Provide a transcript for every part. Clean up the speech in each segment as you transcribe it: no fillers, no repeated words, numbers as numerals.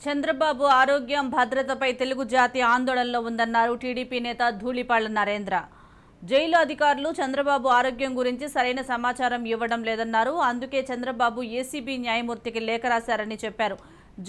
చంద్రబాబు ఆరోగ్యం భద్రతపై తెలుగు జాతి ఆందోళనలో ఉందన్నారు టీడీపీ నేత ధూళిపాళ్ల నరేంద్ర. జైలు అధికారులు చంద్రబాబు ఆరోగ్యం గురించి సరైన సమాచారం ఇవ్వడం లేదన్నారు. అందుకే చంద్రబాబు ఏసీబీ న్యాయమూర్తికి లేఖ రాశారని చెప్పారు.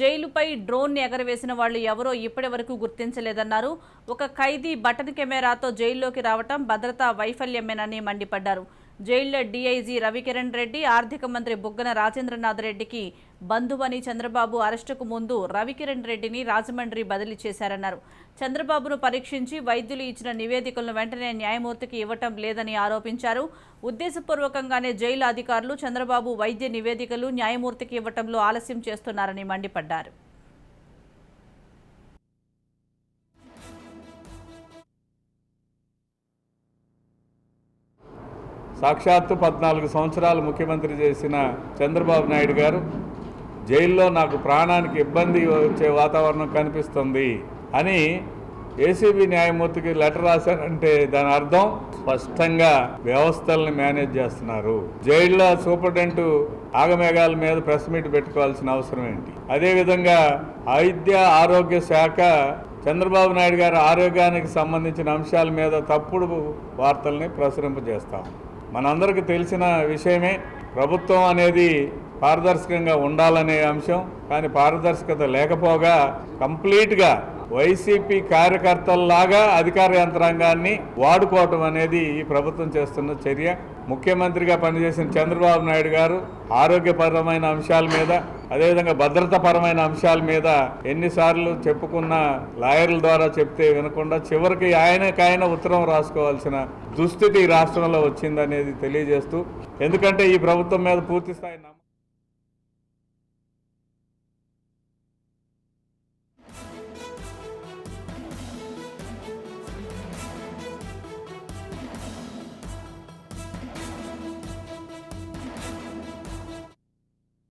జైలుపై డ్రోన్ ఎగరవేసిన వాళ్లు ఎవరో ఇప్పటి వరకు గుర్తించలేదన్నారు. ఒక ఖైదీ బటన్ కెమెరాతో జైల్లోకి రావటం భద్రతా వైఫల్యమేనని మండిపడ్డారు. జైల్లో డీఐజీ రవికిరణ్ రెడ్డి, ఆర్థిక మంత్రి బుగ్గన రాజేంద్రనాథ్ రెడ్డికి బంధువని చంద్రబాబు అరెస్టుకు ముందు రవికిరణ్ రెడ్డిని రాజమండ్రి బదిలీ చేశారన్నారు. చంద్రబాబును పరీక్షించి వైద్యులు ఇచ్చిన నివేదికలను వెంటనే న్యాయమూర్తికి ఇవ్వటం లేదని ఆరోపించారు. ఉద్దేశపూర్వకంగానే జైలు అధికారులు చంద్రబాబు వైద్య నివేదికలు న్యాయమూర్తికి ఇవ్వటంలో ఆలస్యం చేస్తున్నారని మండిపడ్డారు. సాక్షాత్తు 14 సంవత్సరాలు ముఖ్యమంత్రి చేసిన చంద్రబాబు నాయుడు గారు జైల్లో నాకు ప్రాణానికి ఇబ్బంది వచ్చే వాతావరణం కనిపిస్తుంది అని ఏసీబీ న్యాయమూర్తికి లెటర్ రాశారంటే దాని అర్థం స్పష్టంగా వ్యవస్థల్ని మేనేజ్ చేస్తున్నారు. జైల్లో సూపరింటెండెంట్ ఆగమేఘాల మీద ప్రెస్ మీట్ పెట్టుకోవాల్సిన అవసరం ఏంటి? అదేవిధంగా వైద్య ఆరోగ్య శాఖ చంద్రబాబు నాయుడు గారి ఆరోగ్యానికి సంబంధించిన అంశాల మీద తప్పుడు వార్తల్ని ప్రచురింపజేస్తాం. మనందరికీ తెలిసిన విషయమే, ప్రభుత్వం అనేది పారదర్శకంగా ఉండాలనే అంశం. కానీ పారదర్శకత లేకపోగా కంప్లీట్గా వైసీపీ కార్యకర్తల్లాగా అధికార యంత్రాంగాన్ని వాడుకోవటం అనేది ఈ ప్రభుత్వం చేస్తున్న చర్య. ముఖ్యమంత్రిగా పనిచేసిన చంద్రబాబు నాయుడు గారు ఆరోగ్యపరమైన అంశాల మీద, అదేవిధంగా భద్రతాపరమైన అంశాల మీద ఎన్నిసార్లు చెప్పుకున్న లాయర్ల ద్వారా చెప్తే వినకుండా చివరికి ఆయనకైనా ఉత్తరం రాసుకోవాల్సిన దుస్థితి ఈ రాష్ట్రంలో వచ్చిందనేది తెలియజేస్తూ, ఎందుకంటే ఈ ప్రభుత్వం మీద పూర్తి స్థాయి